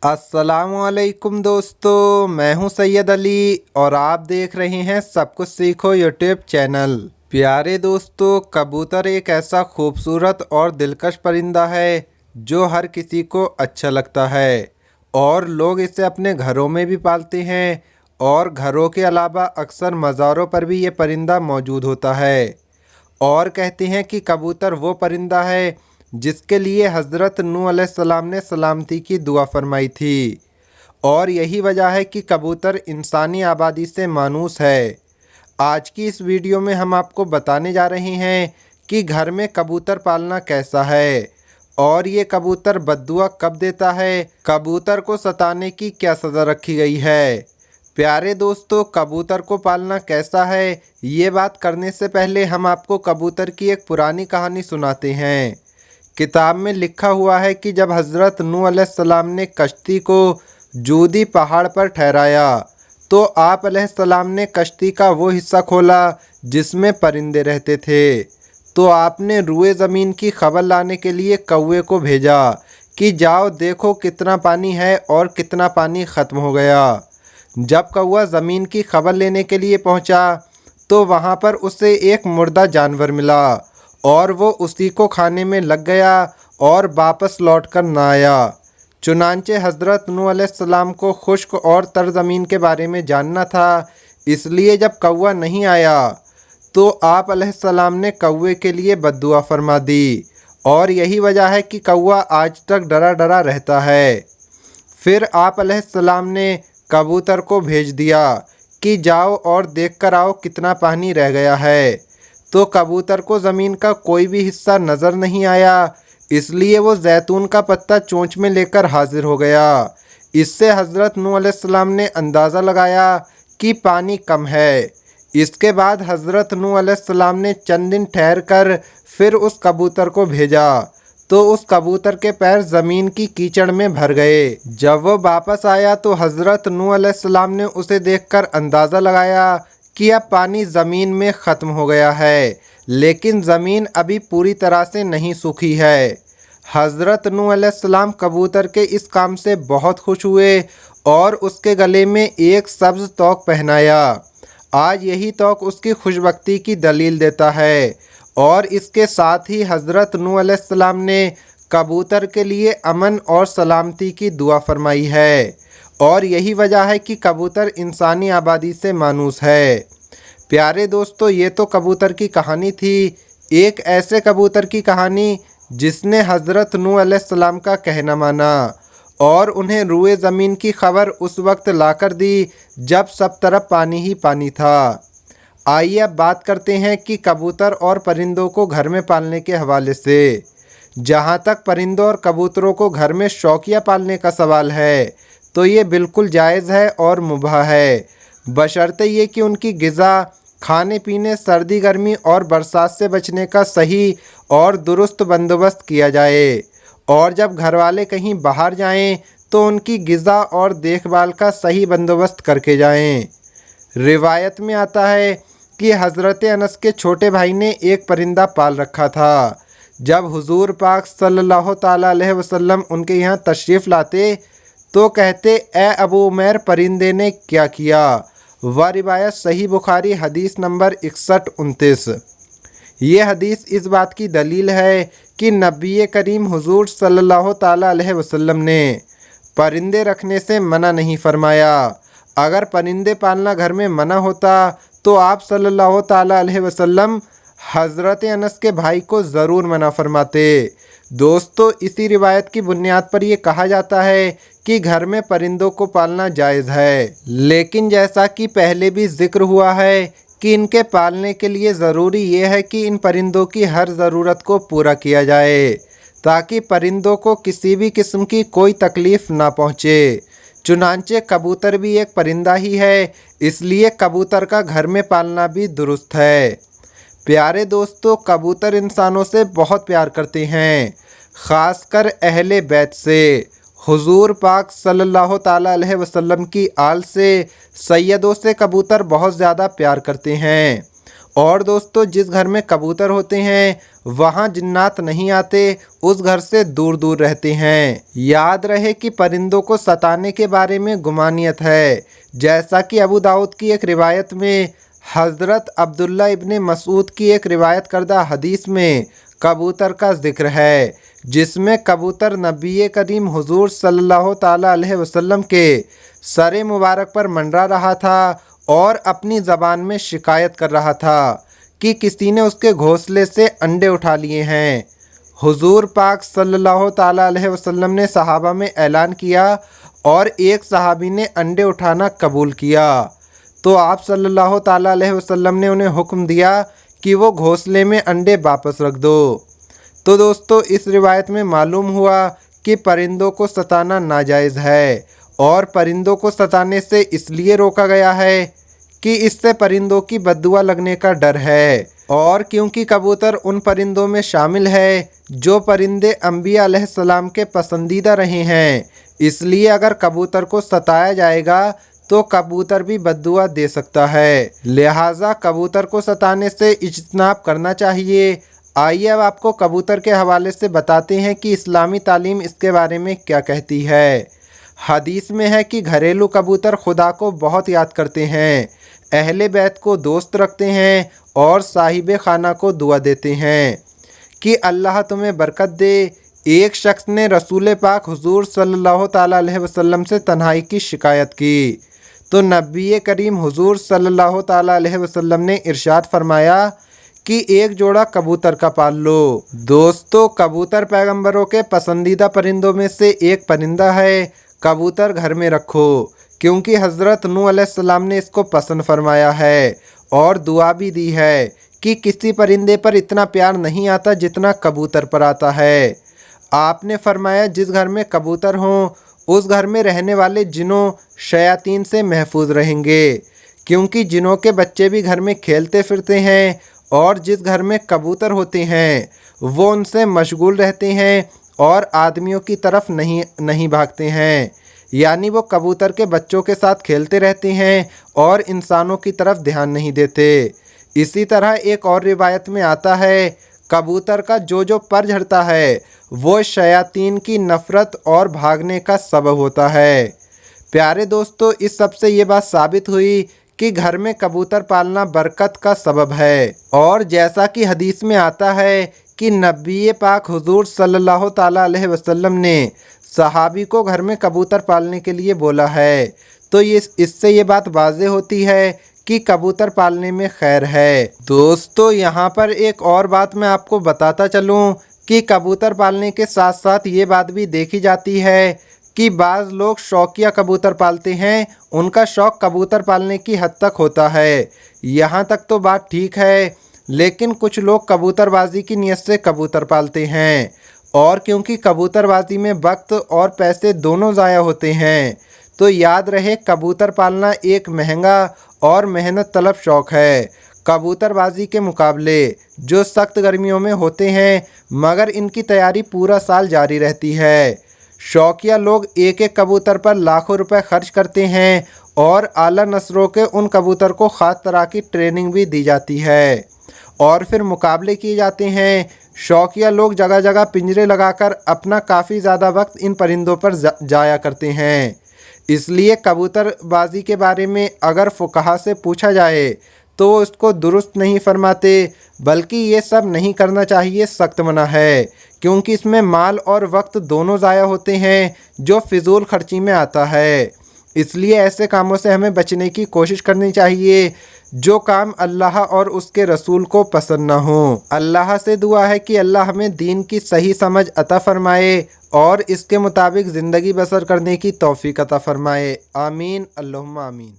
अस्सलामुअलैकुम दोस्तों, मैं हूं सैयद अली और आप देख रहे हैं सब कुछ सीखो यूट्यूब चैनल। प्यारे दोस्तों, कबूतर एक ऐसा खूबसूरत और दिलकश परिंदा है जो हर किसी को अच्छा लगता है और लोग इसे अपने घरों में भी पालते हैं और घरों के अलावा अक्सर मज़ारों पर भी ये परिंदा मौजूद होता है। और कहते हैं कि कबूतर वो परिंदा है जिसके लिए हज़रत नूह अलैहिस्सलाम ने सलामती की दुआ फरमाई थी और यही वजह है कि कबूतर इंसानी आबादी से मानूस है। आज की इस वीडियो में हम आपको बताने जा रहे हैं कि घर में कबूतर पालना कैसा है और ये कबूतर बद्दुआ कब देता है, कबूतर को सताने की क्या सज़ा रखी गई है। प्यारे दोस्तों, कबूतर को पालना कैसा है, ये बात करने से पहले हम आपको कबूतर की एक पुरानी कहानी सुनाते हैं। किताब में लिखा हुआ है कि जब हज़रत नूह अलैहिस्सलाम ने कश्ती को जूदी पहाड़ पर ठहराया तो आप अलैहिस्सलाम ने कश्ती का वो हिस्सा खोला जिसमें परिंदे रहते थे। तो आपने रुए ज़मीन की खबर लाने के लिए कौवे को भेजा कि जाओ देखो कितना पानी है और कितना पानी ख़त्म हो गया। जब कौवा ज़मीन की खबर लेने के लिए पहुंचा तो वहां पर उसे एक मुर्दा जानवर मिला और वो उसी को खाने में लग गया और वापस लौट कर न आया। चुनांचे हज़रत नूह अलैहिस्सलाम को खुश्क और तर ज़मीन के बारे में जानना था, इसलिए जब कौवा नहीं आया तो आप अलैहिस्सलाम ने कौवे के लिए बद्दुआ फरमा दी और यही वजह है कि कौवा आज तक डरा डरा रहता है। फिर आप अलैहिस्सलाम ने कबूतर को भेज दिया कि जाओ और देख कर आओ कितना पानी रह गया है। तो कबूतर को ज़मीन का कोई भी हिस्सा नज़र नहीं आया, इसलिए वो जैतून का पत्ता चोंच में लेकर हाजिर हो गया। इससे हज़रत नूह अलैहिस्सलाम ने अंदाज़ा लगाया कि पानी कम है। इसके बाद हज़रत नूह अलैहिस्सलाम ने चंद दिन ठहर कर फिर उस कबूतर को भेजा तो उस कबूतर के पैर ज़मीन की कीचड़ में भर गए। जब वो वापस आया तो हज़रत नूह अलैहिस्सलाम ने उसे देखकर अंदाज़ा लगाया कि अब पानी ज़मीन में ख़त्म हो गया है, लेकिन ज़मीन अभी पूरी तरह से नहीं सूखी है। हज़रत नूह अलैहिस्सलाम कबूतर के इस काम से बहुत खुश हुए और उसके गले में एक सब्ज़ तोक पहनाया। आज यही तोक उसकी खुशबख्ती की दलील देता है और इसके साथ ही हज़रत नूह अलैहिस्सलाम ने कबूतर के लिए अमन और सलामती की दुआ फरमाई है और यही वजह है कि कबूतर इंसानी आबादी से मानूस है। प्यारे दोस्तों, ये तो कबूतर की कहानी थी, एक ऐसे कबूतर की कहानी जिसने हज़रत नूह अलैहिस्सलाम का कहना माना और उन्हें रुए ज़मीन की खबर उस वक्त लाकर दी जब सब तरफ पानी ही पानी था। आइए अब बात करते हैं कि कबूतर और परिंदों को घर में पालने के हवाले से। जहाँ तक परिंदों और कबूतरों को घर में शौकिया पालने का सवाल है तो ये बिल्कुल जायज़ है और मुबाह है, बशर्ते ये कि उनकी ग़िज़ा, खाने पीने, सर्दी गर्मी और बरसात से बचने का सही और दुरुस्त बंदोबस्त किया जाए और जब घर वाले कहीं बाहर जाएं तो उनकी ग़िज़ा और देखभाल का सही बंदोबस्त करके जाएं। रिवायत में आता है कि हज़रत अनस के छोटे भाई ने एक परिंदा पाल रखा था। जब हुजूर पाक सल्लल्लाहु ताला अलैहि वसल्लम उनके यहाँ तशरीफ़ लाते तो कहते, ए अबू उमैर, परिंदे ने क्या किया। वह रिवायत सही बुखारी हदीस नंबर 61-29। ये हदीस इस बात की दलील है कि नबी करीम हुजूर सल्लल्लाहु ताला अलैहि वसल्लम ने परिंदे रखने से मना नहीं फरमाया। अगर परिंदे पालना घर में मना होता तो आप सल्लल्लाहु ताला अलैहि वसल्लम हज़रत अनस के भाई को ज़रूर मना फरमाते। दोस्तों, इसी रिवायत की बुनियाद पर यह कहा जाता है कि घर में परिंदों को पालना जायज़ है, लेकिन जैसा कि पहले भी ज़िक्र हुआ है कि इनके पालने के लिए ज़रूरी ये है कि इन परिंदों की हर ज़रूरत को पूरा किया जाए ताकि परिंदों को किसी भी किस्म की कोई तकलीफ़ ना पहुँचे। चुनांचे कबूतर भी एक परिंदा ही है, इसलिए कबूतर का घर में पालना भी दुरुस्त है। प्यारे दोस्तों, कबूतर इंसानों से बहुत प्यार करते हैं, ख़ासकर अहले बैत से। हुजूर पाक सल्लल्लाहु ताला अलैहि वसल्लम की आल से, सैयदों से कबूतर बहुत ज़्यादा प्यार करते हैं और दोस्तों जिस घर में कबूतर होते हैं वहाँ जिन्नात नहीं आते, उस घर से दूर दूर रहते हैं। याद रहे कि परिंदों को सताने के बारे में गुमानियत है। जैसा कि अबू दाऊद की एक रिवायत में, हज़रत अब्दुल्ला इब्ने मसूद की एक रिवायत करदा हदीस में कबूतर का जिक्र है, जिसमें कबूतर नबी करीम हुजूर सल्लल्लाहु ताला अलैहि वसल्लम के सरे मुबारक पर मंडरा रहा था और अपनी ज़बान में शिकायत कर रहा था कि किसी ने उसके घोंसले से अंडे उठा लिए हैं। हुजूर पाक सल्लल्लाहु ताला अलैहि वसल्लम ने सहाबा में ऐलान किया और एक सहाबी ने अंडे उठाना कबूल किया, तो आप सल्लल्लाहु ताला अलैहि वसल्लम ने उन्हें हुक्म दिया कि वो घोंसले में अंडे वापस रख दो। तो दोस्तों इस रिवायत में मालूम हुआ कि परिंदों को सताना नाजायज़ है और परिंदों को सताने से इसलिए रोका गया है कि इससे परिंदों की बद्दुआ लगने का डर है, और क्योंकि कबूतर उन परिंदों में शामिल है जो परिंदे अंबिया अलैहिस्सलाम के पसंदीदा रहे हैं, इसलिए अगर कबूतर को सताया जाएगा तो कबूतर भी बद्दुआ दे सकता है। लिहाजा कबूतर को सताने से इज्तनाब करना चाहिए। आइए अब आपको कबूतर के हवाले से बताते हैं कि इस्लामी तालीम इसके बारे में क्या कहती है। हदीस में है कि घरेलू कबूतर खुदा को बहुत याद करते हैं, अहले बैत को दोस्त रखते हैं और साहिब खाना को दुआ देते हैं कि अल्लाह तुम्हें बरकत दे। एक शख्स ने रसूल पाक हुजूर सल्लल्लाहु ताला अलैहि वसल्लम से तन्हाई की शिकायत की, तो नबी करीम हुजूर सल्लल्लाहु ताला अलैहि वसल्लम ने इरशाद फरमाया कि एक जोड़ा कबूतर का पाल लो। दोस्तों कबूतर पैगंबरों के पसंदीदा परिंदों में से एक परिंदा है। कबूतर घर में रखो क्योंकि हज़रत नूह अलैहिस्सलाम ने इसको पसंद फरमाया है और दुआ भी दी है कि किसी परिंदे पर इतना प्यार नहीं आता जितना कबूतर पर आता है। आपने फरमाया जिस घर में कबूतर हों उस घर में रहने वाले जिनों शयातीन से महफूज रहेंगे, क्योंकि जिनों के बच्चे भी घर में खेलते फिरते हैं और जिस घर में कबूतर होते हैं वो उनसे मशगूल रहते हैं और आदमियों की तरफ नहीं भागते हैं, यानी वो कबूतर के बच्चों के साथ खेलते रहते हैं और इंसानों की तरफ ध्यान नहीं देते। इसी तरह एक और रिवायत में आता है कबूतर का जो पर झड़ता है वो शयातीन की नफ़रत और भागने का सबब होता है। प्यारे दोस्तों इस सब से ये बात साबित हुई कि घर में कबूतर पालना बरकत का सबब है, और जैसा कि हदीस में आता है कि नबी पाक हुजूर सल्लल्लाहु ताला अलैहि वसल्लम ने सहाबी को घर में कबूतर पालने के लिए बोला है, तो इससे ये बात वाज़ेह होती है कि कबूतर पालने में खैर है। दोस्तों यहाँ पर एक और बात मैं आपको बताता चलूँ कि कबूतर पालने के साथ साथ ये बात भी देखी जाती है कि बाज़ लोग शौकिया कबूतर पालते हैं, उनका शौक़ कबूतर पालने की हद तक होता है। यहाँ तक तो बात ठीक है, लेकिन कुछ लोग कबूतरबाजी की नीयत से कबूतर पालते हैं, और क्योंकि कबूतरबाजी में वक्त और पैसे दोनों ज़ाया होते हैं, तो याद रहे कबूतर पालना एक महंगा और मेहनत तलब शौक़ है। कबूतरबाजी के मुकाबले जो सख्त गर्मियों में होते हैं, मगर इनकी तैयारी पूरा साल जारी रहती है। शौकिया लोग एक एक कबूतर पर लाखों रुपए खर्च करते हैं और आला नस्लों के उन कबूतर को ख़ास तरह की ट्रेनिंग भी दी जाती है और फिर मुकाबले किए जाते हैं। शौकिया लोग जगह जगह पिंजरे लगाकर अपना काफ़ी ज़्यादा वक्त इन परिंदों पर जाया करते हैं। इसलिए कबूतरबाजी के बारे में अगर फुकहा से पूछा जाए तो वो इसको दुरुस्त नहीं फरमाते, बल्कि ये सब नहीं करना चाहिए, सख्त मना है, क्योंकि इसमें माल और वक्त दोनों ज़ाया होते हैं जो फिजूल खर्ची में आता है। इसलिए ऐसे कामों से हमें बचने की कोशिश करनी चाहिए जो काम अल्लाह और उसके रसूल को पसंद न हो। अल्लाह से दुआ है कि अल्लाह हमें दीन की सही समझ अता फ़रमाए और इसके मुताबिक ज़िंदगी बसर करने की तौफ़ीक अता फ़रमाए। आमीन अल्लाहुम्मा आमीन।